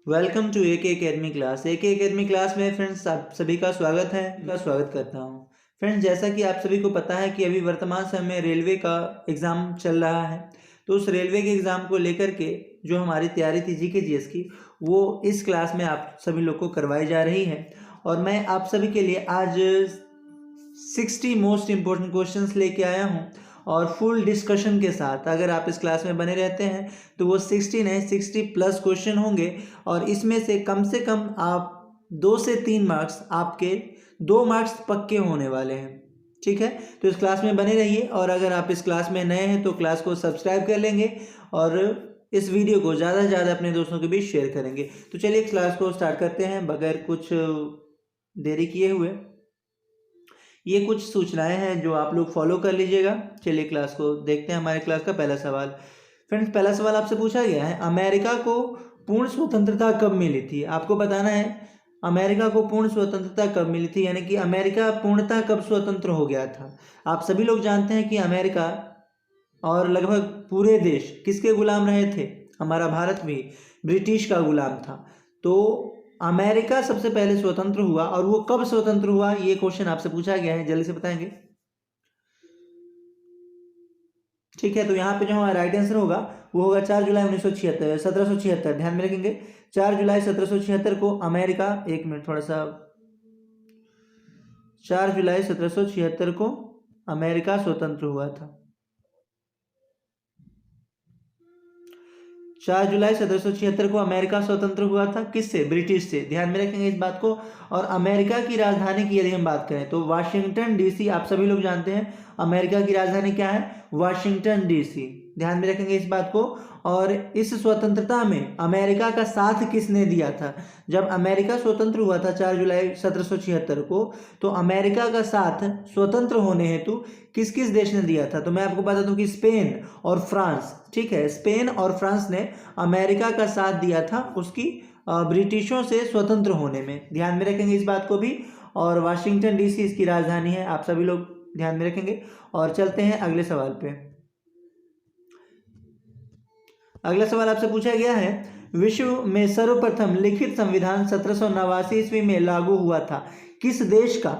Welcome to ए के academy class. ए के academy class में फ्रेंड्स आप सभी का स्वागत है। मैं स्वागत करता हूं। फ्रेंड्स, जैसा कि आप सभी को पता है कि अभी वर्तमान समय में रेलवे का एग्ज़ाम चल रहा है, तो उस रेलवे के एग्ज़ाम को लेकर के जो हमारी तैयारी थी जीके जीएस की, वो इस क्लास में आप सभी लोग को करवाई जा रही है। और मैं आप सभी के लिए आज 60 मोस्ट इम्पोर्टेंट क्वेश्चंस लेके आया हूँ और फुल डिस्कशन के साथ। अगर आप इस क्लास में बने रहते हैं तो वो 60 नहीं 60+ क्वेश्चन होंगे और इसमें से कम आप 2 से 3 मार्क्स, आपके 2 मार्क्स पक्के होने वाले हैं। ठीक है, तो इस क्लास में बने रहिए और अगर आप इस क्लास में नए हैं तो क्लास को सब्सक्राइब कर लेंगे और इस वीडियो को ज़्यादा से ज़्यादा अपने दोस्तों के बीच शेयर करेंगे। तो चलिए इस क्लास को स्टार्ट करते हैं बगैर कुछ देरी किए हुए। ये कुछ सूचनाएं हैं जो आप लोग फॉलो कर लीजिएगा। चलिए क्लास को देखते हैं। हमारे क्लास का पहला सवाल। फ्रेंड्स, पहला सवाल आपसे पूछा गया है, अमेरिका को पूर्ण स्वतंत्रता कब मिली थी? आपको बताना है अमेरिका को पूर्ण स्वतंत्रता कब मिली थी, यानी कि अमेरिका पूर्णतः कब स्वतंत्र हो गया था। आप सभी लोग जानते हैं कि अमेरिका और लगभग पूरे देश किसके गुलाम रहे थे? हमारा भारत भी ब्रिटिश का गुलाम था। तो अमेरिका सबसे पहले स्वतंत्र हुआ और वो कब स्वतंत्र हुआ, ये क्वेश्चन आपसे पूछा गया है। जल्दी से बताएंगे। ठीक है, तो यहाँ पे जो हमारा राइट आंसर होगा वो होगा 4 जुलाई 1776। ध्यान में रखेंगे, 4 जुलाई 1776 को अमेरिका, एक मिनट थोड़ा सा, 4 जुलाई 1776 को अमेरिका स्वतंत्र हुआ था। 4 जुलाई 1776 को अमेरिका स्वतंत्र हुआ था। किससे? ब्रिटिश से। ध्यान में रखेंगे इस बात को। और अमेरिका की राजधानी की यदि हम बात करें तो वाशिंगटन डीसी। आप सभी लोग जानते हैं अमेरिका की राजधानी क्या है? Washington DC. ध्यान में रखेंगे इस बात को। और इस स्वतंत्रता में अमेरिका का साथ किसने दिया था? जब अमेरिका स्वतंत्र हुआ था 4 जुलाई 1776 को, तो अमेरिका का साथ स्वतंत्र होने हेतु किस किस देश ने दिया था? तो मैं आपको बता दूं कि स्पेन और फ्रांस। ठीक है, स्पेन और फ्रांस ने अमेरिका का साथ दिया था उसकी ब्रिटिशों से स्वतंत्र होने में। ध्यान में रखेंगे इस बात को भी। और वाशिंगटन डीसी इसकी राजधानी है, आप सभी लोग ध्यान में रखेंगे। और चलते हैं अगले सवाल पे। अगला सवाल आपसे पूछा गया है, विश्व में सर्वप्रथम लिखित संविधान 1789 ईस्वी में लागू हुआ था, किस देश का?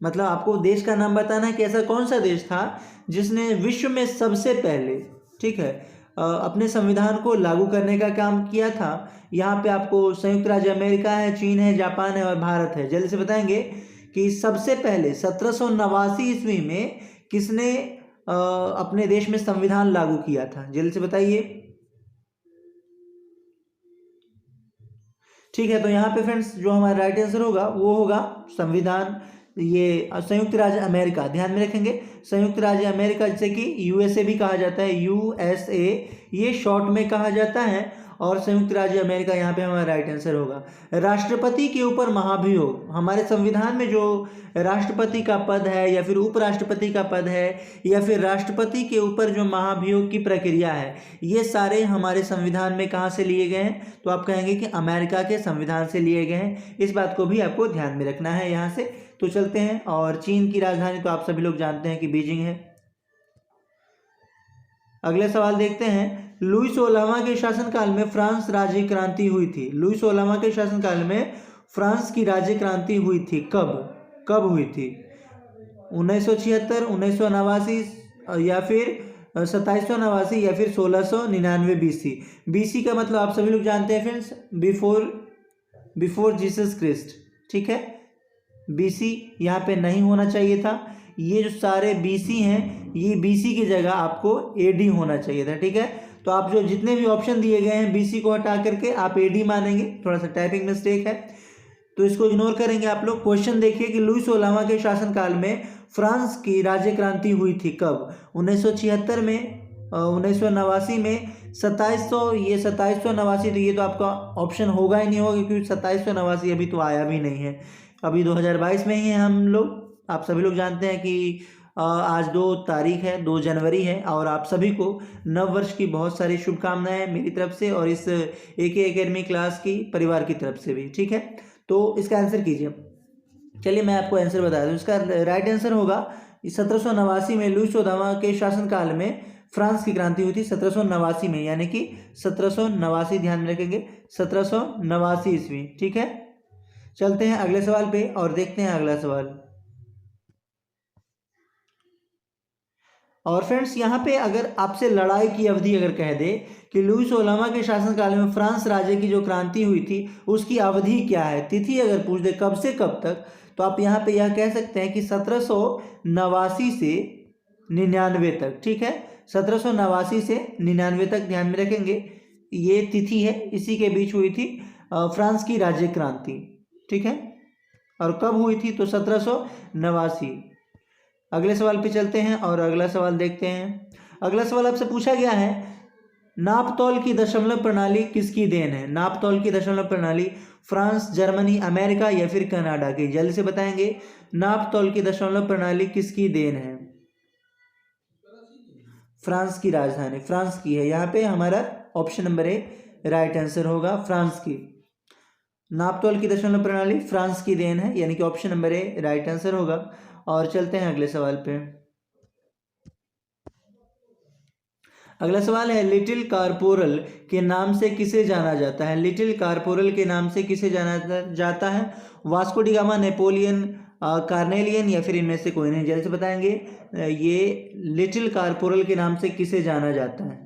मतलब आपको देश का नाम बताना है कि ऐसा कौन सा देश था जिसने विश्व में सबसे पहले, ठीक है, अपने संविधान को लागू करने का काम किया था। यहाँ पे आपको संयुक्त राज्य अमेरिका है, चीन है, जापान है और भारत है। जल्दी से बताएंगे कि सबसे पहले 1789 ईस्वी में किसने अपने देश में संविधान लागू किया था? जल्दी से बताइए। ठीक है, तो यहाँ पे फ्रेंड्स जो हमारा राइट आंसर होगा वो होगा संविधान, ये संयुक्त राज्य अमेरिका। ध्यान में रखेंगे, संयुक्त राज्य अमेरिका, जिसे कि यूएसए भी कहा जाता है, यूएसए ये शॉर्ट में कहा जाता है। और संयुक्त राज्य अमेरिका यहाँ पे हमारा राइट आंसर होगा। राष्ट्रपति के ऊपर महाभियोग, हमारे संविधान में जो राष्ट्रपति का पद है या फिर उपराष्ट्रपति का पद है या फिर राष्ट्रपति के ऊपर जो महाभियोग की प्रक्रिया है, ये सारे हमारे संविधान में कहाँ से लिए गए हैं? तो आप कहेंगे कि अमेरिका के संविधान से लिए गए हैं। इस बात को भी आपको ध्यान में रखना है यहाँ से। तो चलते हैं। और चीन की राजधानी तो आप सभी लोग जानते हैं कि बीजिंग है। अगले सवाल देखते हैं, लुई 16वां के शासनकाल में फ्रांस राज्य क्रांति हुई थी। लुई 16वां के शासनकाल में फ्रांस की राज्य क्रांति हुई थी, कब हुई थी? 1976, 1989 या फिर 2789 या फिर 1699 बीसी। बीसी का मतलब आप सभी लोग जानते हैं फ्रेंड्स, बिफोर जीसस क्रिस्ट। ठीक है, बीसी यहाँ पे नहीं होना चाहिए था। ये जो सारे बीसी हैं, ये बीसी की जगह आपको एडी होना चाहिए था। ठीक है, तो आप जो जितने भी ऑप्शन दिए गए हैं बीसी को हटा करके आप एडी मानेंगे। थोड़ा सा टाइपिंग मिस्टेक है तो इसको इग्नोर करेंगे आप लोग। क्वेश्चन देखिए कि लुई 16वां के शासनकाल में फ्रांस की राज्य क्रांति हुई थी कब? 1976 में, 1989 में, 2700, ये 2789, तो ये तो आपका ऑप्शन होगा ही नहीं होगा क्योंकि 2789 अभी तो आया भी नहीं है। अभी 2022 में ही हैं हम लोग। आप सभी लोग जानते हैं कि आज 2 तारीख है, 2 जनवरी है। और आप सभी को नव वर्ष की बहुत सारी शुभकामनाएं मेरी तरफ से और इस एके अकेडमी क्लास की परिवार की तरफ से भी। ठीक है, तो इसका आंसर कीजिए। चलिए मैं आपको आंसर बता दूं। इसका राइट आंसर होगा 1789 में लुई 14वां के शासनकाल में फ्रांस की क्रांति हुई थी 1789 में, यानी कि 1789, ध्यान में रखेंगे 1789 ईस्वी। ठीक है, चलते हैं अगले सवाल पे और देखते हैं अगला सवाल। और फ्रेंड्स यहाँ पे अगर आपसे लड़ाई की अवधि अगर कह दे कि लुईस ओलामा के शासनकाल में फ्रांस राज्य की जो क्रांति हुई थी उसकी अवधि क्या है, तिथि अगर पूछ दे कब से कब तक, तो आप यहाँ पे यह कह सकते हैं कि 1789 से 99 तक। ठीक है, 1789 से 99 तक ध्यान में रखेंगे, ये तिथि है, इसी के बीच हुई थी फ्रांस की राज्य क्रांति। ठीक है, और कब हुई थी, तो 1789। अगले सवाल पे चलते हैं और अगला सवाल देखते हैं। अगला सवाल आपसे पूछा गया है, नापतोल की दशमलव प्रणाली किसकी देन है? नापतोल की दशमलव प्रणाली फ्रांस, जर्मनी, अमेरिका या फिर कनाडा की? जल्दी से बताएंगे, नापतोल की दशमलव प्रणाली किसकी देन है? फ्रांस की राजधानी फ्रांस की है, यहाँ पे हमारा option number A right answer होगा, फ्रांस की। नापतोल की दशमलव प्रणाली फ्रांस की देन है, यानी कि option number A right answer होगा। और चलते हैं अगले सवाल पे। अगला सवाल है, लिटिल कारपोरल के नाम से किसे जाना जाता है? लिटिल कारपोरल के नाम से किसे जाना जाता है? Vasco D gamma, Napoleon, carnelian या फिर इनमें से कोई नहीं? जल्दी से बताएंगे, ये लिटिल कारपोरल के नाम से किसे जाना जाता है?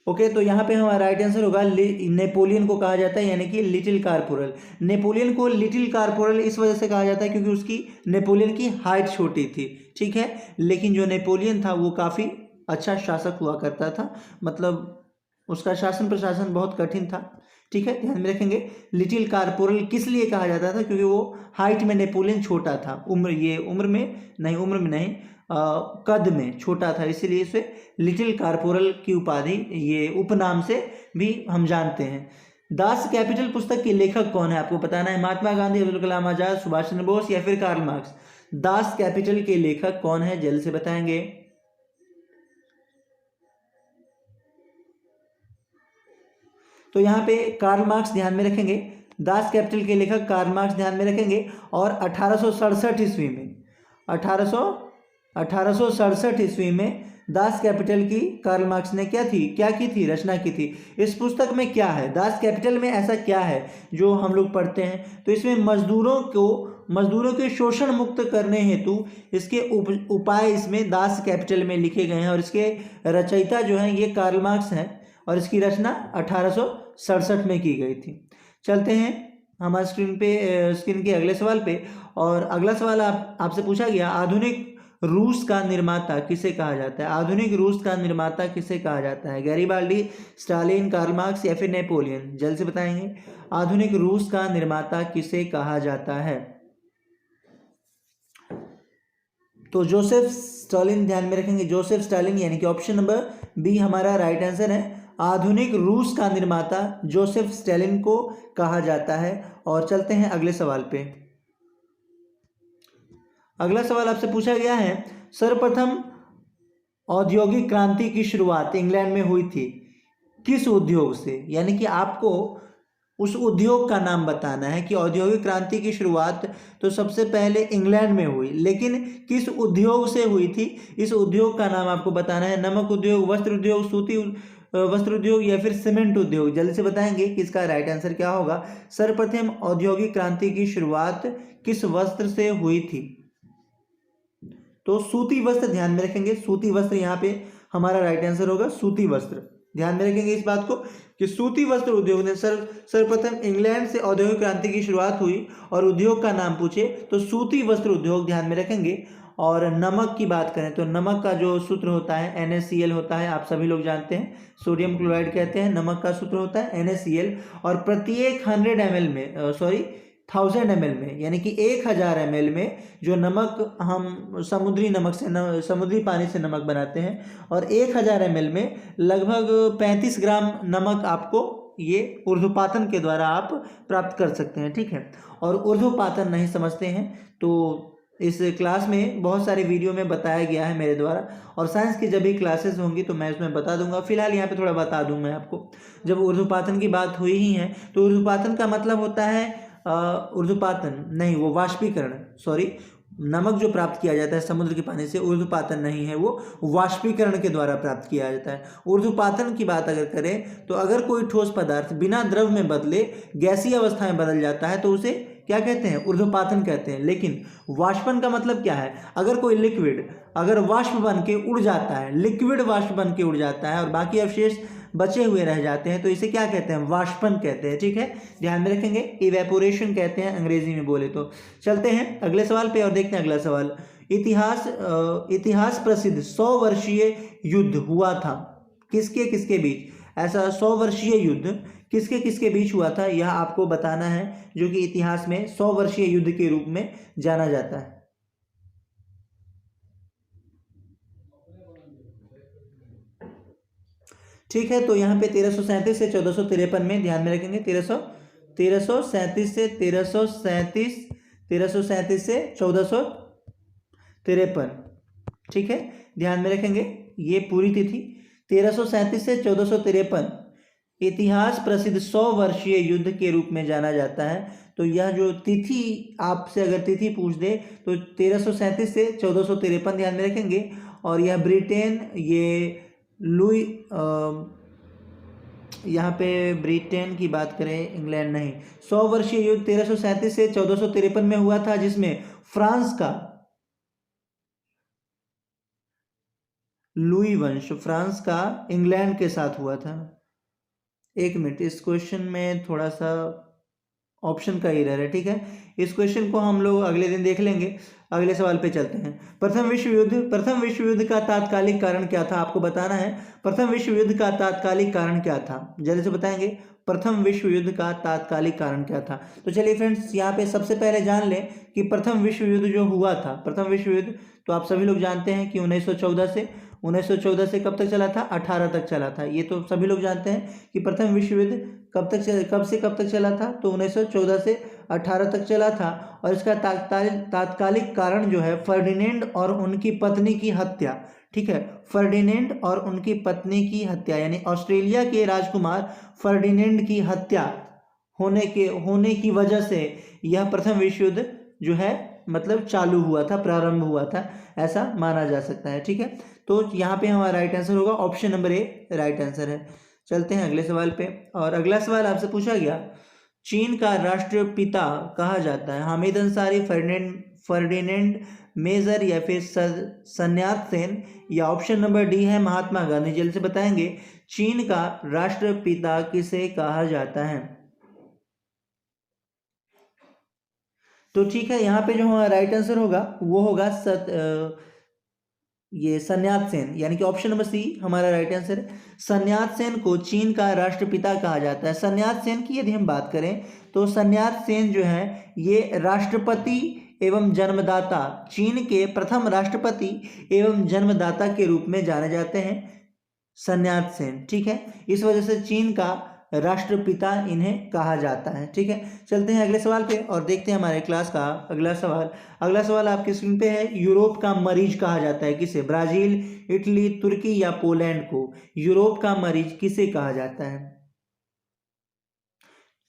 ओके, तो यहाँ पे हमारा राइट आंसर होगा नेपोलियन को कहा जाता है, यानी कि लिटिल कारपोरल। नेपोलियन को लिटिल कारपोरल इस वजह से कहा जाता है क्योंकि उसकी नेपोलियन की हाइट छोटी थी। ठीक है, लेकिन जो नेपोलियन था वो काफ़ी अच्छा शासक हुआ करता था, मतलब उसका शासन प्रशासन बहुत कठिन था। ठीक है, ध्यान में रखेंगे, लिटिल कारपोरल किस लिए कहा जाता था? क्योंकि वो हाइट में नेपोलियन छोटा था, उम्र में नहीं कद में छोटा था, इसीलिए इसे लिटिल कारपोरल की उपाधि, ये उपनाम से भी हम जानते हैं। दास कैपिटल पुस्तक के लेखक कौन है? आपको बताना है, महात्मा गांधी, अब्दुल कलाम आजाद, सुभाष चंद्र बोस या फिर कार्ल मार्क्स? दास कैपिटल के लेखक कौन है? जल्द से बताएंगे। तो यहाँ पे कार्ल मार्क्स ध्यान में रखेंगे, दास कैपिटल के लेखक कार्ल मार्क्स ध्यान में रखेंगे। और 1867 ईस्वी में 1867 ईस्वी में दास कैपिटल की कार्ल मार्क्स ने क्या की थी रचना की थी। इस पुस्तक में क्या है, दास कैपिटल में ऐसा क्या है जो हम लोग पढ़ते हैं? तो इसमें मजदूरों के शोषण मुक्त करने हेतु इसके उपाय इसमें दास कैपिटल में लिखे गए हैं, और इसके रचयिता जो हैं ये कार्ल मार्क्स हैं, और इसकी रचना 1867 में की गई थी। चलते हैं हमारे स्क्रीन के अगले सवाल पे। और अगला सवाल आपसे पूछा गया, आधुनिक रूस का निर्माता किसे कहा जाता है? आधुनिक रूस का निर्माता किसे कहा जाता है? गैरीबाल्डी, स्टालिन, कार्ल मार्क्स या फिर नेपोलियन? जल्द से बताएंगे, आधुनिक रूस का निर्माता किसे कहा जाता है? तो जोसेफ स्टालिन ध्यान में रखेंगे, जोसेफ स्टालिन, यानी कि ऑप्शन नंबर बी हमारा राइट आंसर है। आधुनिक रूस का निर्माता जोसेफ स्टालिन को कहा जाता है। और चलते हैं अगले सवाल पे। अगला सवाल आपसे पूछा गया है, सर्वप्रथम औद्योगिक क्रांति की शुरुआत इंग्लैंड में हुई थी किस उद्योग से? यानी कि आपको उस उद्योग का नाम बताना है कि औद्योगिक क्रांति की शुरुआत तो सबसे पहले इंग्लैंड में हुई, लेकिन किस उद्योग से हुई थी? इस उद्योग का नाम आपको बताना है। नमक उद्योग, वस्त्र उद्योग, सूती वस्त्र उद्योग या फिर सीमेंट उद्योग? जल्दी से बताएंगे कि इसका राइट आंसर क्या होगा। सर्वप्रथम औद्योगिक क्रांति की शुरुआत किस वस्त्र से हुई थी? तो सूती वस्त्र, ध्यान में रखेंगे, सूती वस्त्र यहाँ पे हमारा राइट आंसर होगा, सूती वस्त्र। ध्यान में रखेंगे इस बात को कि सूती वस्त्र उद्योग ने सर्वप्रथम इंग्लैंड से औद्योगिक क्रांति की शुरुआत हुई, और उद्योग का नाम पूछे तो सूती वस्त्र उद्योग ध्यान में रखेंगे। और नमक की बात करें तो नमक का जो सूत्र होता है NaCl होता है, आप सभी लोग जानते हैं, सोडियम क्लोराइड कहते हैं, नमक का सूत्र होता है NaCl। और प्रत्येक 1000 ml में, यानी कि 1000 ml में जो नमक हम समुद्री पानी से नमक बनाते हैं, और 1000 ml में लगभग 35 ग्राम नमक आपको ये ऊर्ध्वपातन के द्वारा आप प्राप्त कर सकते हैं। ठीक है, और ऊर्ध्वपातन नहीं समझते हैं तो इस क्लास में बहुत सारे वीडियो में बताया गया है मेरे द्वारा, और साइंस की जब भी क्लासेस होंगी तो मैं उसमें बता दूंगा। फिलहाल यहाँ पे थोड़ा बता दूँ मैं आपको। जब ऊर्ध्वपातन की बात हुई ही है तो ऊर्ध्वपातन का मतलब होता है ऊर्ध्वपातन नहीं, वो वाष्पीकरण, नमक जो प्राप्त किया जाता है समुद्र के पानी से, ऊर्ध्वपातन नहीं है, वो वाष्पीकरण के द्वारा प्राप्त किया जाता है। ऊर्ध्वपातन की बात अगर करें तो अगर कोई ठोस पदार्थ बिना द्रव में बदले गैसीय अवस्था में बदल जाता है तो उसे क्या कहते हैं, ऊर्ध्वपातन कहते हैं। लेकिन वाष्पन का मतलब क्या है, अगर कोई लिक्विड अगर वाष्प बन के उड़ जाता है, लिक्विड वाष्प बन के उड़ जाता है और बाकी अवशेष बचे हुए रह जाते हैं तो इसे क्या कहते हैं, वाष्पन कहते हैं। ठीक है, ध्यान में रखेंगे, इवेपोरेशन कहते हैं अंग्रेजी में बोले तो। चलते हैं अगले सवाल पे और देखते हैं अगला सवाल। इतिहास प्रसिद्ध 100 वर्षीय युद्ध हुआ था किसके किसके बीच? ऐसा 100 वर्षीय युद्ध किसके किसके बीच हुआ था, यह आपको बताना है, जो कि इतिहास में 100 वर्षीय युद्ध के रूप में जाना जाता है। ठीक है, तो यहाँ पे 1337 से 1453 में, ध्यान में रखेंगे 1337 से 1337 से 1453। ठीक है, ध्यान में रखेंगे ये पूरी तिथि 1337 से 1453 इतिहास प्रसिद्ध 100 वर्षीय युद्ध के रूप में जाना जाता है। तो यह जो तिथि आपसे अगर तिथि पूछ दे तो 1337 से 1453 ध्यान में रखेंगे। और यह ब्रिटेन, ये लुई यहाँ पे ब्रिटेन की बात करें, इंग्लैंड नहीं। 100 वर्षीय युद्ध 1337 से 1453 में हुआ था, जिसमें फ्रांस का लुई वंश, फ्रांस का इंग्लैंड के साथ हुआ था। एक मिनट, इस क्वेश्चन में थोड़ा सा ऑप्शन का एरर है। ठीक है, इस क्वेश्चन को हम लोग अगले दिन देख लेंगे। अगले सवाल पे चलते हैं। प्रथम विश्व युद्ध का तात्कालिक कारण क्या था, आपको बताना है। प्रथम विश्व युद्ध का तात्कालिक कारण क्या था, जल्दी से बताएंगे। प्रथम विश्व युद्ध का तात्कालिक कारण क्या था? तो चलिए फ्रेंड्स, यहाँ पे सबसे पहले जान लें कि प्रथम विश्व युद्ध जो हुआ था, प्रथम विश्व युद्ध तो आप सभी लोग जानते हैं कि 1914 से कब तक चला था, 18 तक चला था। ये तो सभी लोग जानते हैं कि प्रथम विश्व युद्ध कब से कब तक चला था, तो 1914 से 18 तक चला था। और इसका तात्कालिक कारण जो है फर्डिनेंड और उनकी पत्नी की हत्या। ठीक है, फर्डिनेंड और उनकी पत्नी की हत्या, यानी ऑस्ट्रेलिया के राजकुमार फर्डिनेंड की हत्या होने की वजह से यह प्रथम विश्व युद्ध जो है मतलब चालू हुआ था, प्रारंभ हुआ था, ऐसा माना जा सकता है। ठीक है, तो यहाँ पे हमारा राइट आंसर होगा option number A right answer है। चलते हैं अगले सवाल पे। और अगला सवाल आपसे पूछा गया, चीन का राष्ट्रपिता कहा जाता है हामिद अंसारी, फर्डिनेंड मेजर या फिर सन्यात सेन, या ऑप्शन नंबर डी है महात्मा गांधी। जल्दी से बताएंगे चीन का राष्ट्रपिता किसे कहा जाता है। तो ठीक है, यहाँ पे जो हमारा राइट आंसर होगा वो होगा ये सन्यात सेन, यानी कि ऑप्शन नंबर सी हमारा राइट आंसर है। सन्यात सेन को चीन का राष्ट्रपिता कहा जाता है। सन्यात सेन की यदि हम बात करें तो सन्यात सेन जो है ये राष्ट्रपति एवं जन्मदाता, चीन के प्रथम राष्ट्रपति एवं जन्मदाता के रूप में जाने जाते हैं सन्यात सेन। ठीक है, इस वजह से चीन का राष्ट्रपिता इन्हें कहा जाता है। ठीक है, चलते हैं अगले सवाल पे और देखते हैं हमारे क्लास का अगला सवाल। अगला सवाल आपकी स्क्रीन पे है, यूरोप का मरीज कहा जाता है किसे? ब्राजील, इटली, तुर्की या पोलैंड को यूरोप का मरीज किसे कहा जाता है?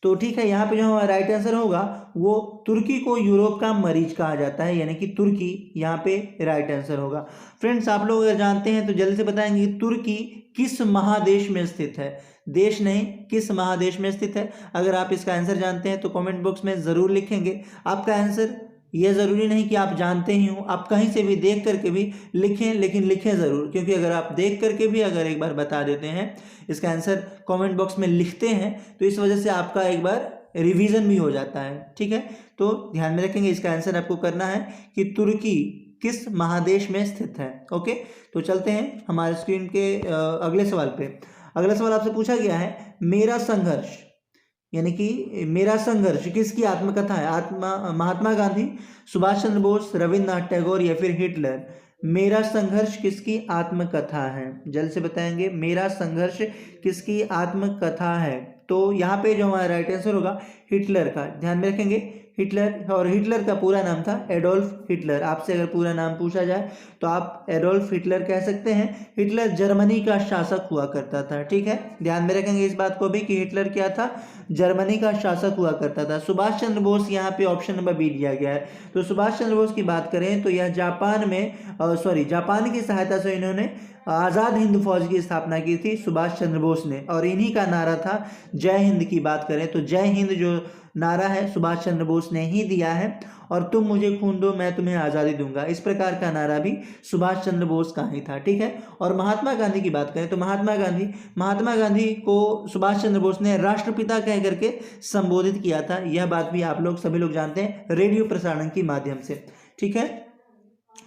तो ठीक है, यहाँ पे जो हमारा राइट आंसर होगा वो तुर्की को यूरोप का मरीज कहा जाता है, यानी कि तुर्की यहाँ पे राइट आंसर होगा। फ्रेंड्स, आप लोग अगर जानते हैं तो जल्दी से बताएंगे तुर्की किस महादेश में स्थित है? देश नहीं, किस महादेश में स्थित है? अगर आप इसका आंसर जानते हैं तो कमेंट बॉक्स में ज़रूर लिखेंगे आपका आंसर। यह ज़रूरी नहीं कि आप जानते ही हो, आप कहीं से भी देख करके भी लिखें, लेकिन लिखें ज़रूर, क्योंकि अगर आप देख करके भी अगर एक बार बता देते हैं, इसका आंसर कमेंट बॉक्स में लिखते हैं, तो इस वजह से आपका एक बार रिवीजन भी हो जाता है। ठीक है, तो ध्यान में रखेंगे, इसका आंसर आपको करना है कि तुर्की किस महादेश में स्थित है। ओके, तो चलते हैं हमारे स्क्रीन के अगले सवाल पे। अगला सवाल आपसे पूछा गया है, मेरा संघर्ष, यानी कि मेरा संघर्ष किसकी आत्मकथा है? महात्मा गांधी, सुभाष चंद्र बोस, रविन्द्रनाथ टैगोर या फिर हिटलर? मेरा संघर्ष किसकी आत्मकथा है? जल्द से बताएंगे मेरा संघर्ष किसकी आत्मकथा है। तो यहाँ पे जो हमारा राइट आंसर होगा हिटलर का। ध्यान में रखेंगे हिटलर, और हिटलर का पूरा नाम था एडोल्फ हिटलर। आपसे अगर पूरा नाम पूछा जाए तो आप एडोल्फ हिटलर कह सकते हैं। हिटलर जर्मनी का शासक हुआ करता था, ठीक है, ध्यान में रखेंगे इस बात को भी कि हिटलर क्या था, जर्मनी का शासक हुआ करता था। सुभाष चंद्र बोस यहाँ पे ऑप्शन नंबर बी दिया गया है। तो सुभाष चंद्र बोस की बात करें तो यह जापान की सहायता से इन्होंने आज़ाद हिंद फौज की स्थापना की थी सुभाष चंद्र बोस ने, और इन्हीं का नारा था जय हिंद। की बात करें तो जय हिंद जो नारा है सुभाष चंद्र बोस ने ही दिया है, और तुम मुझे खून दो मैं तुम्हें आज़ादी दूंगा, इस प्रकार का नारा भी सुभाष चंद्र बोस का ही था, ठीक है। और महात्मा गांधी की बात करें तो महात्मा गांधी को सुभाष चंद्र बोस ने राष्ट्रपिता कह करके संबोधित किया था। यह बात भी आप लोग सभी लोग जानते हैं रेडियो प्रसारण के माध्यम से, ठीक है।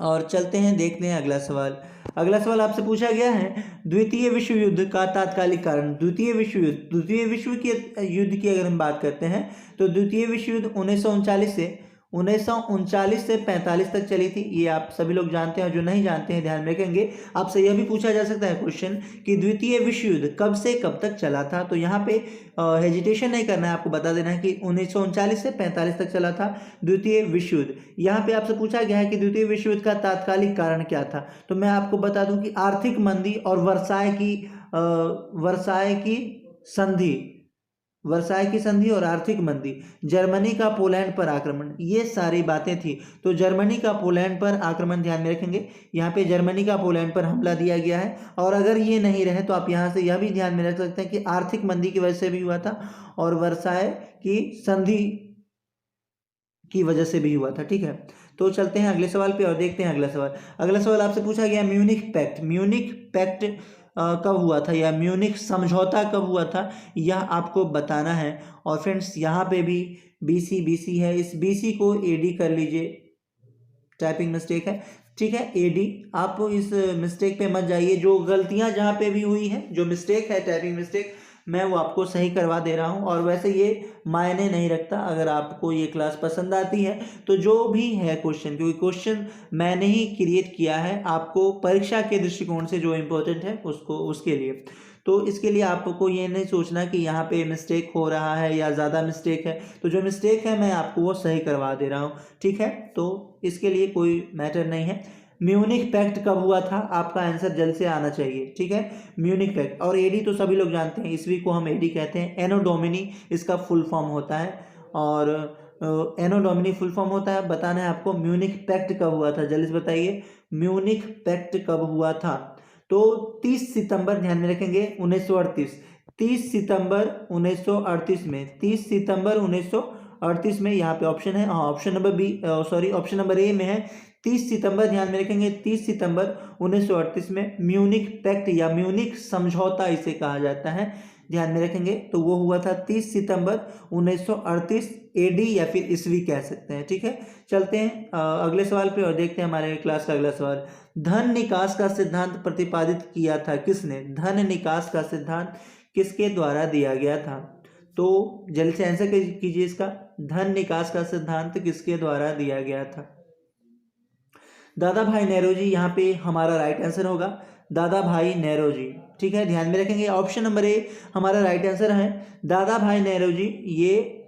और चलते हैं, देखते हैं अगला सवाल। अगला सवाल आपसे पूछा गया है द्वितीय विश्व युद्ध का तात्कालिक कारण। द्वितीय विश्व युद्ध की अगर हम बात करते हैं तो द्वितीय विश्व युद्ध 1939 से 45 तक चली थी। ये आप सभी लोग जानते हैं, और जो नहीं जानते हैं ध्यान रखेंगे। आपसे यह भी पूछा जा सकता है क्वेश्चन कि द्वितीय विश्व युद्ध कब से कब तक चला था। तो यहाँ पे हेजिटेशन नहीं करना है, आपको बता देना है कि 1939 से 45 तक चला था द्वितीय विश्व युद्ध। यहाँ पे आपसे पूछा गया है कि द्वितीय विश्व युद्ध का तात्कालिक कारण क्या था। तो मैं आपको बता दूं कि आर्थिक मंदी और वर्साय की संधि और आर्थिक मंदी, जर्मनी का पोलैंड पर आक्रमण, ये सारी बातें थी। तो जर्मनी का पोलैंड पर आक्रमण ध्यान में रखेंगे, यहाँ पे जर्मनी का पोलैंड पर हमला दिया गया है। और अगर ये नहीं रहे तो आप यहाँ से यह भी ध्यान में रख सकते हैं कि आर्थिक मंदी की वजह से भी हुआ था और वर्साय की संधि की वजह से भी हुआ था, ठीक है। तो चलते हैं अगले सवाल पे और देखते हैं अगला सवाल। अगला सवाल आपसे पूछा गया म्यूनिख पैक्ट कब हुआ था, या म्यूनिख समझौता कब हुआ था, यह आपको बताना है। और फ्रेंड्स यहाँ पे भी BC है, इस BC को AD कर लीजिए, टाइपिंग मिस्टेक है, ठीक है, AD। आप इस मिस्टेक पे मत जाइए। जो गलतियां जहाँ पे भी हुई हैं, जो मिस्टेक है टाइपिंग मिस्टेक, मैं वो आपको सही करवा दे रहा हूँ। और वैसे ये मायने नहीं रखता, अगर आपको ये क्लास पसंद आती है तो जो भी है क्वेश्चन, क्योंकि क्वेश्चन मैंने ही क्रिएट किया है आपको परीक्षा के दृष्टिकोण से जो इम्पोर्टेंट है उसके लिए। तो इसके लिए आपको ये नहीं सोचना कि यहाँ पे मिस्टेक हो रहा है या ज़्यादा मिस्टेक है। तो जो मिस्टेक है मैं आपको वो सही करवा दे रहा हूँ, ठीक है। तो इसके लिए कोई मैटर नहीं है। म्यूनिख पैक्ट कब हुआ था, आपका आंसर जल्द से आना चाहिए, ठीक है। म्यूनिख पैक्ट, और AD तो सभी लोग जानते हैं, ईस्वी को हम AD कहते हैं। एनो डोमिनी इसका फुल फॉर्म होता है, और एनो डोमिनी फुल फॉर्म होता है। बताना है आपको म्यूनिख पैक्ट कब हुआ था, जल्दी से बताइए म्यूनिख पैक्ट कब हुआ था। तो 30 सितंबर, ध्यान में रखेंगे, 1938। 30 सितंबर 1938 में, 30 सितंबर 1938 में, यहाँ पे ऑप्शन है, ऑप्शन नंबर ए में है 30 सितंबर, ध्यान में रखेंगे 30 सितंबर 1938 में म्यूनिख पैक्ट या म्यूनिख समझौता इसे कहा जाता है, ध्यान में रखेंगे। तो वो हुआ था 30 सितंबर 1938, AD या फिर ईस्वी कह सकते हैं, ठीक है। चलते हैं अगले सवाल पे और देखते हैं हमारे क्लास का अगला सवाल। धन निकास का सिद्धांत प्रतिपादित किया था किसने। धन निकास का सिद्धांत किसके द्वारा दिया गया था। तो जल्दी से आंसर कीजिए इसका, धन निकास का सिद्धांत किसके द्वारा दिया गया था। दादा भाई नेहरू जी यहाँ पे हमारा राइट आंसर होगा, दादा भाई नेहरू जी, ठीक है, ध्यान में रखेंगे। ऑप्शन नंबर ए हमारा राइट आंसर है, दादा भाई नेहरू जी ये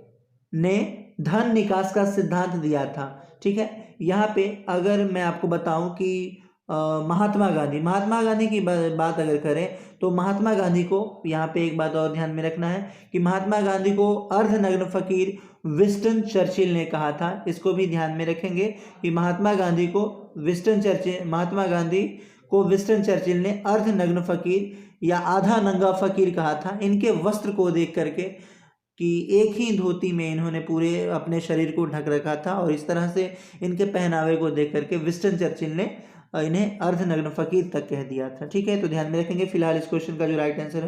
ने धन निकास का सिद्धांत दिया था, ठीक है। यहाँ पे अगर मैं आपको बताऊं कि महात्मा गांधी की बात अगर करें तो महात्मा गांधी को यहाँ पे एक बात और ध्यान में रखना है कि महात्मा गांधी को अर्धनग्न फकीर विंस्टन चर्चिल ने कहा था। इसको भी ध्यान में रखेंगे कि महात्मा गांधी को विंस्टन चर्चिल ने अर्धनग्न फकीर या आधा नंगा फकीर कहा था। इनके वस्त्र को देख करके कि एक ही धोती में इन्होंने पूरे अपने शरीर को ढक रखा था, और इस तरह से इनके पहनावे को देख करके विंस्टन चर्चिल ने इन्हें अर्धनग्न फकीर तक कह दिया था, ठीक है। तो ध्यान में रखेंगे। फिलहाल इस क्वेश्चन का जो राइट आंसर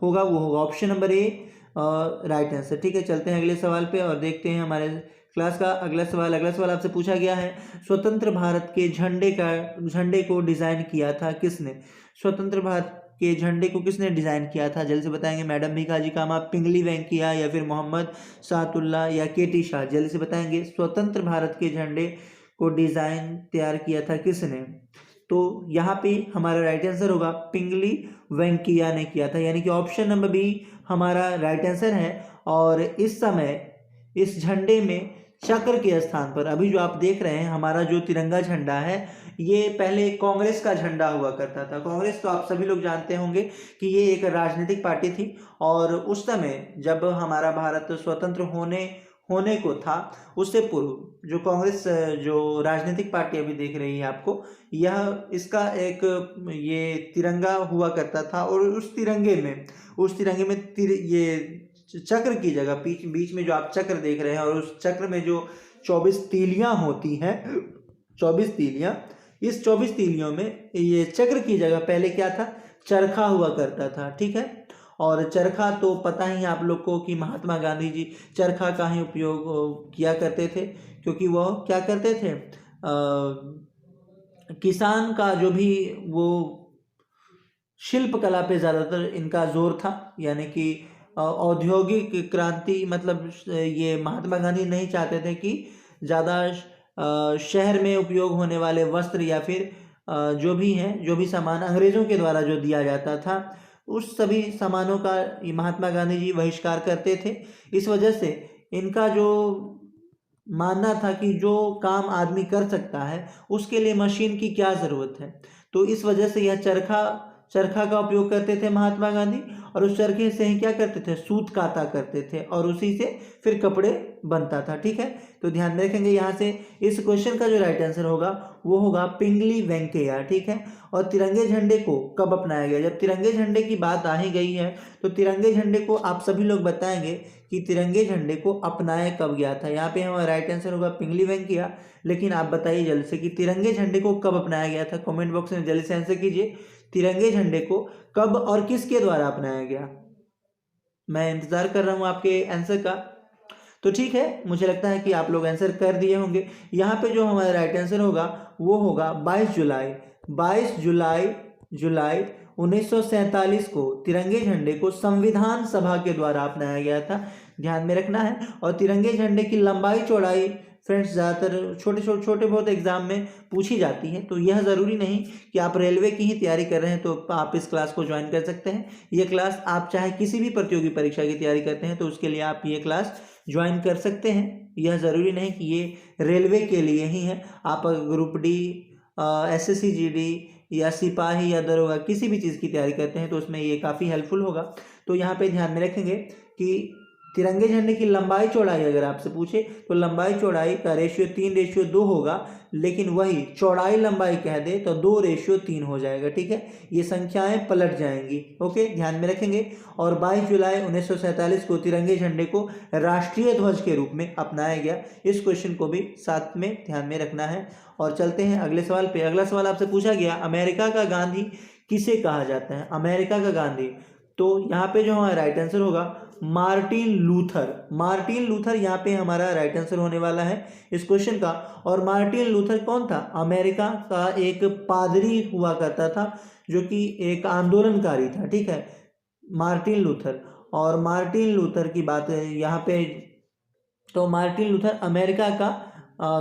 होगा वो होगा option number A right answer, ठीक है। चलते हैं अगले सवाल पे और देखते हैं हमारे क्लास का अगला सवाल। अगला सवाल आपसे पूछा गया है स्वतंत्र भारत के झंडे को डिजाइन किया था किसने। स्वतंत्र भारत के झंडे को किसने डिजाइन किया था, जल्दी से बताएंगे। मैडम भिखाजी कामा, पिंगली वेंकैया, या फिर मोहम्मद सातुल्ला या KT शाह, जल्दी से बताएंगे। स्वतंत्र भारत के झंडे को डिजाइन तैयार किया था किसने। तो यहाँ पे हमारा राइट आंसर होगा पिंगली वेंकैया ने किया था, यानी कि ऑप्शन नंबर बी हमारा राइट आंसर है। और इस समय इस झंडे में चक्र के स्थान पर अभी जो आप देख रहे हैं हमारा जो तिरंगा झंडा है, ये पहले कांग्रेस का झंडा हुआ करता था। कांग्रेस तो आप सभी लोग जानते होंगे कि ये एक राजनीतिक पार्टी थी, और उस समय जब हमारा भारत स्वतंत्र होने को था, उससे पूर्व जो कांग्रेस जो राजनीतिक पार्टी अभी देख रही है आपको, यह इसका एक ये तिरंगा हुआ करता था। और उस तिरंगे में ये चक्र की जगह बीच बीच में जो आप चक्र देख रहे हैं, और उस चक्र में जो 24 तीलियां होती हैं, 24 तीलियां, इस 24 तीलियों में ये चक्र की जगह पहले क्या था, चरखा हुआ करता था। ठीक है, और चरखा तो पता ही आप लोग को कि महात्मा गांधी जी चरखा का ही उपयोग किया करते थे, क्योंकि वह क्या करते थे, किसान का जो भी वो शिल्प कला पे ज़्यादातर इनका जोर था, यानी कि औद्योगिक क्रांति, मतलब ये महात्मा गांधी नहीं चाहते थे कि ज़्यादा शहर में उपयोग होने वाले वस्त्र या फिर जो भी सामान अंग्रेज़ों के द्वारा जो दिया जाता था, उस सभी सामानों का ये महात्मा गांधी जी बहिष्कार करते थे। इस वजह से इनका जो मानना था कि जो काम आदमी कर सकता है उसके लिए मशीन की क्या ज़रूरत है, तो इस वजह से यह चरखा का उपयोग करते थे महात्मा गांधी, और उस चरखे से ही क्या करते थे, सूत काता करते थे, और उसी से फिर कपड़े बनता था। ठीक है, तो ध्यान में रखेंगे यहाँ से इस क्वेश्चन का जो राइट आंसर होगा वो होगा पिंगली वेंकैया। ठीक है, और तिरंगे झंडे को कब अपनाया गया, जब तिरंगे झंडे की बात आ ही गई है तो तिरंगे झंडे को आप सभी लोग बताएंगे कि तिरंगे झंडे को अपनाया कब गया था। यहाँ पे हमारा राइट आंसर होगा पिंगली वेंकैया। लेकिन आप बताइए जल्द से कि तिरंगे झंडे को कब अपनाया गया था, कमेंट बॉक्स में जल्दी से आंसर कीजिए। तिरंगे झंडे को कब और किसके द्वारा अपनाया गया, मैं इंतजार कर रहा हूं आपके आंसर का। तो ठीक है, मुझे लगता है कि आप लोग आंसर कर दिए होंगे। यहाँ पे जो हमारा राइट आंसर होगा वो होगा 22 जुलाई 1947 को तिरंगे झंडे को संविधान सभा के द्वारा अपनाया गया था, ध्यान में रखना है। और तिरंगे झंडे की लंबाई चौड़ाई फ्रेंड्स ज़्यादातर छोटे बहुत एग्जाम में पूछी जाती है, तो यह ज़रूरी नहीं कि आप रेलवे की ही तैयारी कर रहे हैं तो आप इस क्लास को ज्वाइन कर सकते हैं। ये क्लास आप चाहे किसी भी प्रतियोगी परीक्षा की तैयारी करते हैं तो उसके लिए आप ये क्लास ज्वाइन कर सकते हैं। यह ज़रूरी नहीं कि ये रेलवे के लिए ही है, आप ग्रुप डी, SSC GD या सिपाही या दरोगा किसी भी चीज़ की तैयारी करते हैं तो उसमें ये काफ़ी हेल्पफुल होगा। तो यहाँ पे ध्यान में रखेंगे कि तिरंगे झंडे की लंबाई चौड़ाई अगर आपसे पूछे तो लंबाई चौड़ाई का रेशियो 3:2 होगा, लेकिन वही चौड़ाई लंबाई कह दे तो 2:3 हो जाएगा। ठीक है, ये संख्याएं पलट जाएंगी। ओके, ध्यान में रखेंगे। और 22 जुलाई 1947 को तिरंगे झंडे को राष्ट्रीय ध्वज के रूप में अपनाया गया। इस क्वेश्चन को भी साथ में ध्यान में रखना है। और चलते हैं अगले सवाल पे। अगला सवाल आपसे पूछा गया, अमेरिका का गांधी किसे कहा जाता है, अमेरिका का गांधी। तो यहाँ पे जो हमारा राइट आंसर होगा मार्टिन लूथर यहाँ पे हमारा राइट आंसर होने वाला है इस क्वेश्चन का। और मार्टिन लूथर कौन था, अमेरिका का एक पादरी हुआ करता था जो कि एक आंदोलनकारी था। ठीक है, मार्टिन लूथर। और मार्टिन लूथर की बात है यहाँ पे, तो मार्टिन लूथर अमेरिका का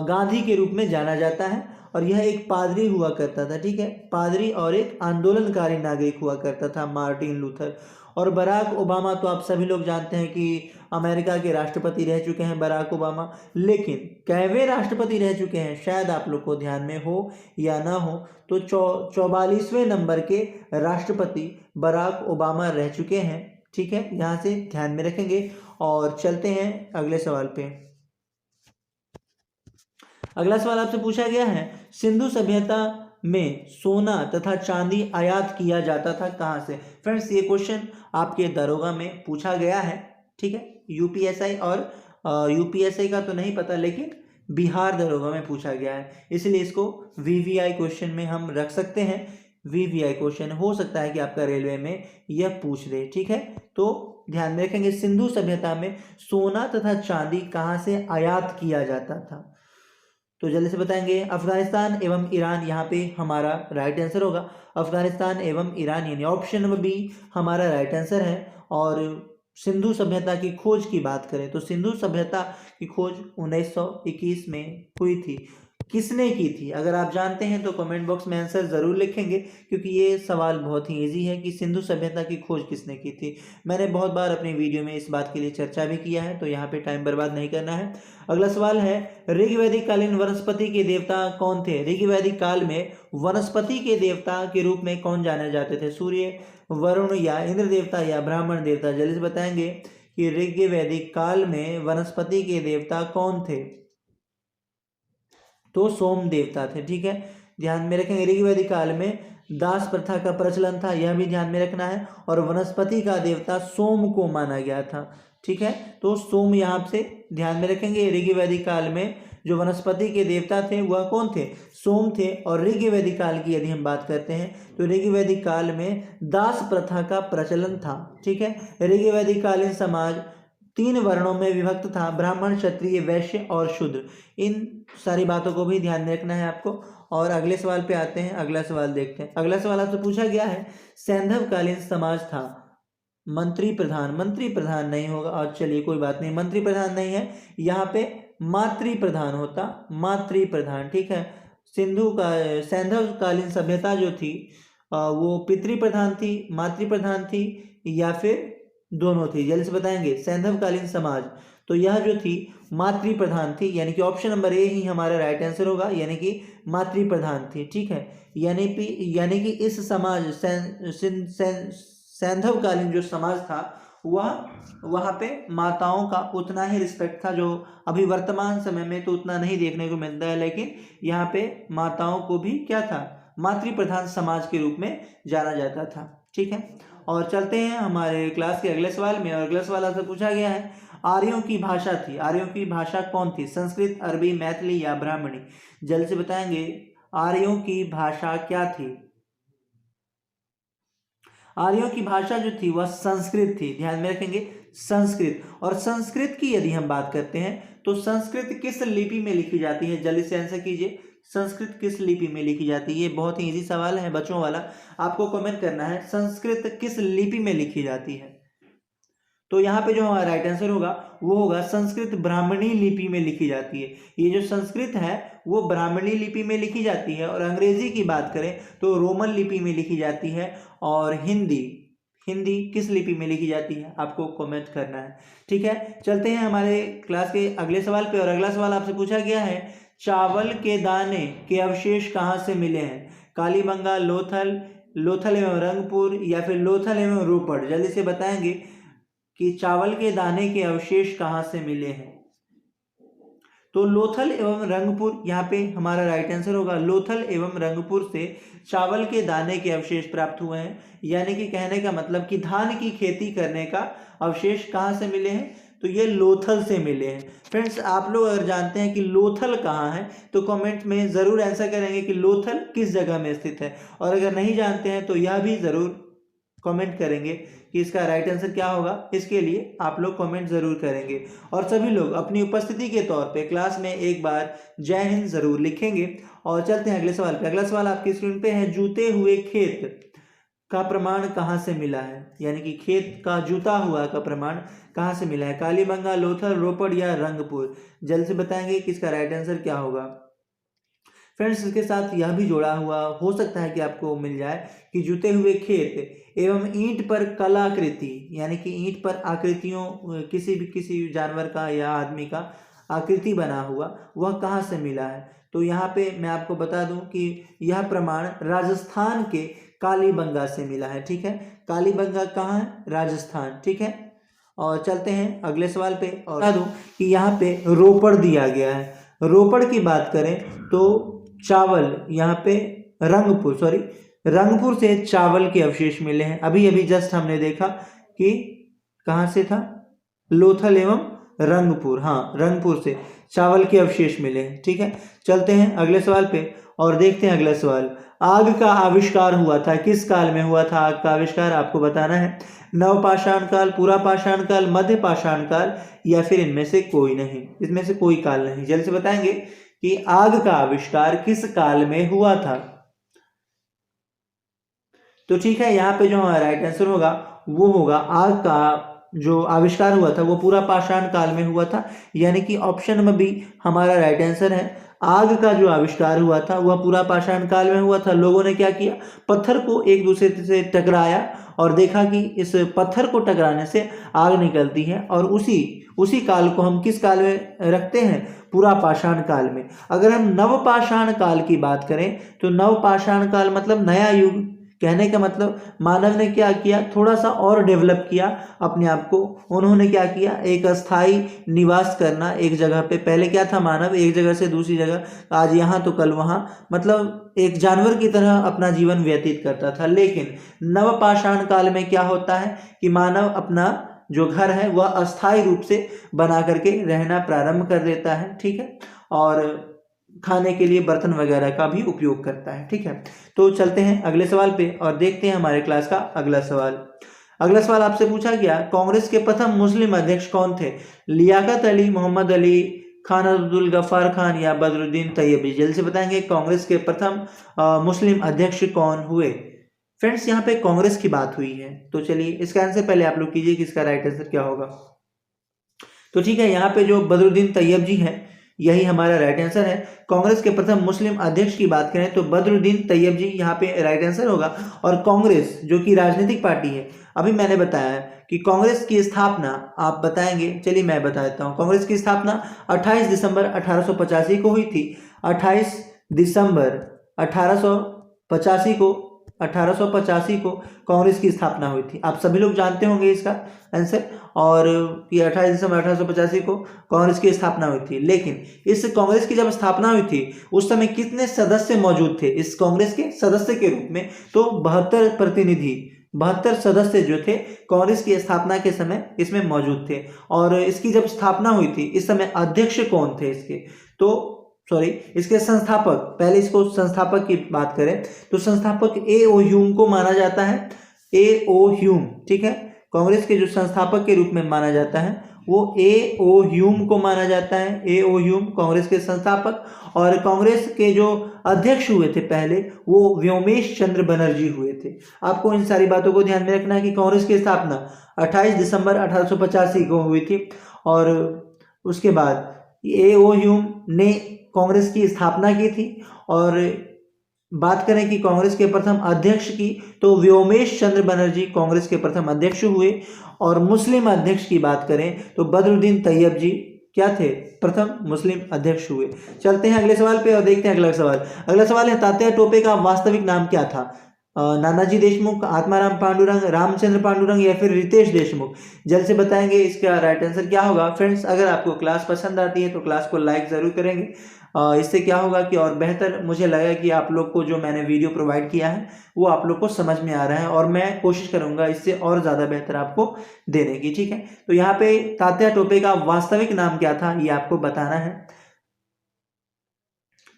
गांधी के रूप में जाना जाता है, और यह एक पादरी हुआ करता था। ठीक है, पादरी और एक आंदोलनकारी नागरिक हुआ करता था मार्टिन लूथर। और बराक ओबामा तो आप सभी लोग जानते हैं कि अमेरिका के राष्ट्रपति रह चुके हैं बराक ओबामा, लेकिन कैवे राष्ट्रपति रह चुके हैं शायद आप लोग को ध्यान में हो या ना हो, तो 44वें नंबर के राष्ट्रपति बराक ओबामा रह चुके हैं। ठीक है, यहाँ से ध्यान में रखेंगे। और चलते हैं अगले सवाल पे। अगला सवाल आपसे पूछा गया है, सिंधु सभ्यता में सोना तथा चांदी आयात किया जाता था कहाँ से। फ्रेंड्स, ये क्वेश्चन आपके दरोगा में पूछा गया है। ठीक है, यूपीएसआई और यूपीएसआई का तो नहीं पता, लेकिन बिहार दरोगा में पूछा गया है, इसलिए इसको वीवीआई क्वेश्चन में हम रख सकते हैं। वीवीआई क्वेश्चन हो सकता है कि आपका रेलवे में यह पूछ दे। ठीक है, तो ध्यान में रखेंगे सिंधु सभ्यता में सोना तथा चांदी कहाँ से आयात किया जाता था, तो जल्दी से बताएंगे। अफगानिस्तान एवं ईरान यहाँ पे हमारा राइट आंसर होगा। अफगानिस्तान एवं ईरान यानी ऑप्शन नंबर बी हमारा राइट आंसर है। और सिंधु सभ्यता की खोज की बात करें तो सिंधु सभ्यता की खोज 1921 में हुई थी। किसने की थी? अगर आप जानते हैं तो कमेंट बॉक्स में आंसर ज़रूर लिखेंगे, क्योंकि ये सवाल बहुत ही इजी है कि सिंधु सभ्यता की खोज किसने की थी। मैंने बहुत बार अपनी वीडियो में इस बात के लिए चर्चा भी किया है, तो यहाँ पे टाइम बर्बाद नहीं करना है। अगला सवाल है, ऋग्वैदिक कालीन वनस्पति के देवता कौन थे? ऋग्वैदिक काल में वनस्पति के देवता के रूप में कौन जाने जाते थे? सूर्य, वरुण या इंद्र देवता या ब्राह्मण देवता? जल्दी से बताएंगे कि ऋग्वैदिक काल में वनस्पति के देवता कौन थे? तो सोम देवता थे। ठीक है, ध्यान में रखेंगे। ऋग्वैदिक काल में दास प्रथा का प्रचलन था, यह भी ध्यान में रखना है। और वनस्पति का देवता सोम को माना गया था। ठीक है, तो सोम यहाँ से ध्यान में रखेंगे। ऋग्वैदिक काल में जो वनस्पति के देवता थे वह कौन थे? सोम थे। और ऋग्वैदिक काल की यदि हम बात करते हैं तो ऋग्वैदिक काल में दास प्रथा का प्रचलन था। ठीक है, ऋग्वैदिक कालीन समाज 3 वर्णों में विभक्त था, ब्राह्मण, क्षत्रिय, वैश्य और शूद्र। इन सारी बातों को भी ध्यान में रखना है आपको। और अगले सवाल पे आते हैं। अगला सवाल देखते हैं। अगला सवाल आपसे पूछा गया है, सैंधवकालीन समाज था मंत्री प्रधान। मंत्री प्रधान नहीं होगा, और चलिए कोई बात नहीं, मंत्री प्रधान नहीं है, यहाँ पे मातृ प्रधान होता, मातृ प्रधान। ठीक है, सैंधवकालीन सभ्यता जो थी वो पितृ प्रधान थी, मातृ प्रधान थी, या फिर दोनों थी? जल्दी से बताएंगे। सैंधवकालीन समाज तो यह जो थी मातृ प्रधान थी, यानी कि ऑप्शन नंबर ए ही हमारा राइट आंसर होगा, यानी कि मातृ प्रधान थी। ठीक है, यानी कि इस समाज सैंधवकालीन जो समाज था वहाँ पे माताओं का उतना ही रिस्पेक्ट था, जो अभी वर्तमान समय में तो उतना नहीं देखने को मिलता है, लेकिन यहाँ पे माताओं को भी क्या था? मातृ प्रधान समाज के रूप में जाना जाता था। ठीक है, और चलते हैं हमारे क्लास के अगले सवाल में। और अगला सवाल आपसे पूछा गया है, आर्यों की भाषा थी, आर्यों की भाषा कौन थी? संस्कृत, अरबी, मैथिली या ब्राह्मणी? जल्द से बताएंगे, आर्यों की भाषा क्या थी? आर्यों की भाषा जो थी वह संस्कृत थी। ध्यान में रखेंगे, संस्कृत। और संस्कृत की यदि हम बात करते हैं तो संस्कृत किस लिपि में लिखी जाती है? जल्दी से आंसर कीजिए, संस्कृत किस लिपि में लिखी जाती है? ये बहुत ही इजी सवाल है बच्चों वाला, आपको कमेंट करना है, संस्कृत किस लिपि में लिखी जाती है? तो यहाँ पे जो हमारा राइट आंसर होगा वो होगा संस्कृत ब्राह्मणी लिपि में लिखी जाती है। ये जो संस्कृत है वो ब्राह्मणी लिपि में लिखी जाती है। और अंग्रेजी की बात करें तो रोमन लिपि में लिखी जाती है। और हिंदी किस लिपि में लिखी जाती है? आपको कमेंट करना है। ठीक है, चलते हैं हमारे क्लास के अगले सवाल पे। और अगला सवाल आपसे पूछा गया है, चावल के दाने के अवशेष कहाँ से मिले हैं? कालीबंगा, लोथल एवं रंगपुर या फिर लोथल एवं रोपड़? जल्दी से बताएंगे कि चावल के दाने के अवशेष कहाँ से मिले हैं? तो लोथल एवं रंगपुर यहाँ पे हमारा राइट आंसर होगा। लोथल एवं रंगपुर से चावल के दाने के अवशेष प्राप्त हुए हैं, यानी कि कहने का मतलब कि धान की खेती करने का अवशेष कहाँ से मिले हैं? तो ये लोथल से मिले हैं। फ्रेंड्स, आप लोग अगर जानते हैं कि लोथल कहाँ है तो कमेंट में ज़रूर आंसर करेंगे कि लोथल किस जगह में स्थित है। और अगर नहीं जानते हैं तो यह भी ज़रूर कमेंट करेंगे कि इसका राइट आंसर क्या होगा। इसके लिए आप लोग कमेंट जरूर करेंगे। और सभी लोग अपनी उपस्थिति के तौर पे क्लास में एक बार जय हिंद जरूर लिखेंगे। और चलते हैं अगले सवाल पे। अगला सवाल आपकी स्क्रीन पे है, जूते हुए खेत का प्रमाण कहाँ से मिला है? यानी कि खेत का जूता हुआ का प्रमाण कहाँ से मिला है? कालीबंगा, लोथल, रोपड़ या रंगपुर? जल्द से बताएंगे कि इसका राइट आंसर क्या होगा। फ्रेंड्स, इसके साथ यह भी जोड़ा हुआ हो सकता है कि आपको मिल जाए कि जुते हुए खेत एवं ईंट पर कलाकृति, यानी कि ईंट पर आकृतियों, किसी जानवर का या आदमी का आकृति बना हुआ, वह कहाँ से मिला है? तो यहाँ पे मैं आपको बता दूं कि यह प्रमाण राजस्थान के कालीबंगा से मिला है। ठीक है, कालीबंगा कहाँ है? राजस्थान। ठीक है, और चलते हैं अगले सवाल पे। और बता दूं कि यहाँ पे रोपड़ दिया गया है। रोपड़ की बात करें तो चावल, यहाँ पे रंगपुर से चावल के अवशेष मिले हैं। अभी अभी जस्ट हमने देखा कि कहाँ से था? लोथल एवं रंगपुर। हाँ, रंगपुर से चावल के अवशेष मिले हैं। ठीक है, चलते हैं अगले सवाल पे और देखते हैं अगला सवाल। आग का आविष्कार हुआ था, किस काल में हुआ था आग का आविष्कार? आपको बताना है। नवपाषाण काल, पूरा पाषाण काल, मध्य पाषाण काल या फिर इनमें से कोई नहीं, इसमें से कोई काल नहीं। जल्द से बताएंगे कि आग का आविष्कार किस काल में हुआ था। तो ठीक है, यहाँ पे जो हमारा राइट आंसर होगा वो होगा, आग का जो आविष्कार हुआ था वो पूरा पाषाण काल में हुआ था, यानी कि ऑप्शन में भी हमारा राइट आंसर है। आग का जो आविष्कार हुआ था वह पूरा पाषाण काल में हुआ था। लोगों ने क्या किया, पत्थर को एक दूसरे से टकराया और देखा कि इस पत्थर को टकराने से आग निकलती है, और उसी उसी काल को हम किस काल में रखते हैं, पूरा पाषाण काल में। अगर हम नवपाषाण काल की बात करें तो नवपाषाण काल मतलब नया युग। कहने का मतलब मानव ने क्या किया, थोड़ा सा और डेवलप किया अपने आप को। उन्होंने क्या किया, एक अस्थाई निवास करना एक जगह पे। पहले क्या था, मानव एक जगह से दूसरी जगह, आज यहाँ तो कल वहाँ, मतलब एक जानवर की तरह अपना जीवन व्यतीत करता था। लेकिन नवपाषाण काल में क्या होता है कि मानव अपना जो घर है वह अस्थाई रूप से बना करके रहना प्रारंभ कर देता है, ठीक है, और खाने के लिए बर्तन वगैरह का भी उपयोग करता है, ठीक है। तो चलते हैं अगले सवाल पे और देखते हैं हमारे क्लास का अगला सवाल। अगला सवाल आपसे पूछा गया, कांग्रेस के प्रथम मुस्लिम अध्यक्ष कौन थे? लियाकत अली, मोहम्मद अली, खान अब्दुल गफ्फार खान या बदरुद्दीन तैयबी? जल्दी से बताएंगे कांग्रेस के प्रथम मुस्लिम अध्यक्ष कौन हुए। फ्रेंड्स यहाँ पे कांग्रेस की बात हुई है, तो चलिए इसका आंसर पहले आप लोग कीजिए कि इसका राइट आंसर क्या होगा। तो ठीक है, यहाँ पे जो बदरुद्दीन तैयब जी हैं यही हमारा राइट आंसर है। कांग्रेस के प्रथम मुस्लिम अध्यक्ष की बात करें तो बदरुद्दीन तैयब जी यहाँ पे राइट आंसर होगा। और कांग्रेस जो कि राजनीतिक पार्टी है, अभी मैंने बताया है कि कांग्रेस की स्थापना आप बताएंगे, चलिए मैं बता देता हूँ। कांग्रेस की स्थापना 28 दिसंबर 1885 को हुई थी। 28 दिसंबर 1885 को कांग्रेस की स्थापना हुई थी। आप सभी लोग जानते होंगे इसका आंसर, और ये 28 दिसंबर 1885 को कांग्रेस की स्थापना हुई थी। लेकिन इस कांग्रेस की जब स्थापना हुई थी उस समय कितने सदस्य मौजूद थे इस कांग्रेस के सदस्य के रूप में? तो 72 प्रतिनिधि, 72 सदस्य जो थे कांग्रेस की स्थापना के समय इसमें मौजूद थे। और इसकी जब स्थापना हुई थी इस समय अध्यक्ष कौन थे इसके, तो सॉरी इसके संस्थापक, पहले इसको संस्थापक की बात करें तो संस्थापक ए.ओ. ह्यूम को माना जाता है। ए.ओ. ह्यूम, ठीक है, कांग्रेस के जो संस्थापक के रूप में माना जाता है वो ए.ओ. ह्यूम को माना जाता है। ए.ओ. ह्यूम कांग्रेस के संस्थापक। और कांग्रेस के जो अध्यक्ष हुए थे पहले वो व्योमेश चंद्र बनर्जी हुए थे। आपको इन सारी बातों को ध्यान में रखना है कि कांग्रेस की स्थापना 28 दिसंबर 1885 को हुई थी, और उसके बाद ए.ओ. ह्यूम ने कांग्रेस की स्थापना की थी। और बात करें कि कांग्रेस के प्रथम अध्यक्ष की तो व्योमेश चंद्र बनर्जी कांग्रेस के प्रथम अध्यक्ष हुए। और मुस्लिम अध्यक्ष की बात करें तो बदरुद्दीन तैयब जी क्या थे, प्रथम मुस्लिम अध्यक्ष हुए। चलते हैं अगले सवाल पे और देखते हैं अगला सवाल। अगला सवाल है, तात्या टोपे का वास्तविक नाम क्या था? नानाजी देशमुख, आत्माराम पांडुरंग, रामचंद्र पांडुरंग या फिर रितेश देशमुख? जल्द से बताएंगे इसका राइट आंसर क्या होगा। फ्रेंड्स अगर आपको क्लास पसंद आती है तो क्लास को लाइक ज़रूर करेंगे। इससे क्या होगा कि और बेहतर मुझे लगा कि आप लोग को जो मैंने वीडियो प्रोवाइड किया है वो आप लोग को समझ में आ रहा है, और मैं कोशिश करूंगा इससे और ज़्यादा बेहतर आपको देने की, ठीक है। तो यहाँ पे तात्या टोपे का वास्तविक नाम क्या था ये आपको बताना है।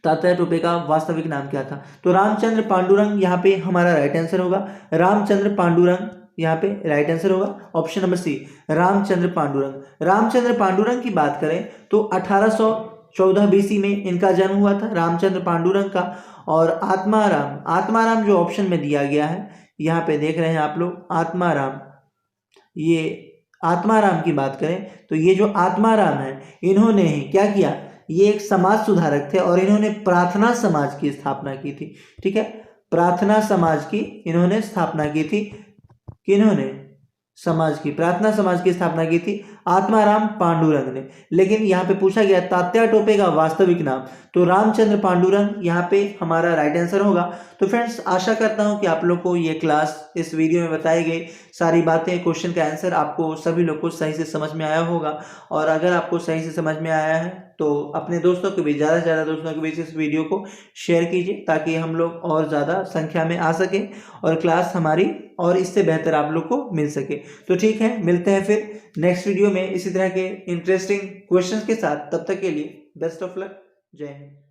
तात्या टोपे का वास्तविक नाम क्या था? तो रामचंद्र पांडुरंग यहाँ पे हमारा राइट आंसर होगा। रामचंद्र पांडुरंग यहाँ पे राइट आंसर होगा, option number C, Ramchandra Pandurang. Ramchandra Pandurang की बात करें तो 1814 बीसी में इनका जन्म हुआ था, रामचंद्र पांडुरंग का। और आत्माराम जो ऑप्शन में दिया गया है यहाँ पे देख रहे हैं आप लोग, आत्माराम, ये आत्माराम की बात करें तो ये जो आत्माराम है इन्होंने ही क्या किया, ये एक समाज सुधारक थे और इन्होंने प्रार्थना समाज की स्थापना की थी, ठीक है। प्रार्थना समाज की इन्होंने स्थापना की थी। किन्होंने? प्रार्थना समाज की स्थापना की थी आत्माराम पांडुरंग ने। लेकिन यहाँ पे पूछा गया तात्या टोपे का वास्तविक नाम, तो रामचंद्र पांडुरंग यहाँ पे हमारा राइट आंसर होगा। तो फ्रेंड्स आशा करता हूँ कि आप लोग को ये क्लास, इस वीडियो में बताई गई सारी बातें, क्वेश्चन का आंसर आपको सभी लोग को सही से समझ में आया होगा। और अगर आपको सही से समझ में आया है तो अपने दोस्तों के बीच, ज़्यादा से ज़्यादा दोस्तों के बीच इस वीडियो को शेयर कीजिए ताकि हम लोग और ज़्यादा संख्या में आ सकें और क्लास हमारी और इससे बेहतर आप लोग को मिल सके। तो ठीक है, मिलते हैं फिर नेक्स्ट वीडियो में इसी तरह के इंटरेस्टिंग क्वेश्चंस के साथ। तब तक के लिए बेस्ट ऑफ लक, जय हिंद।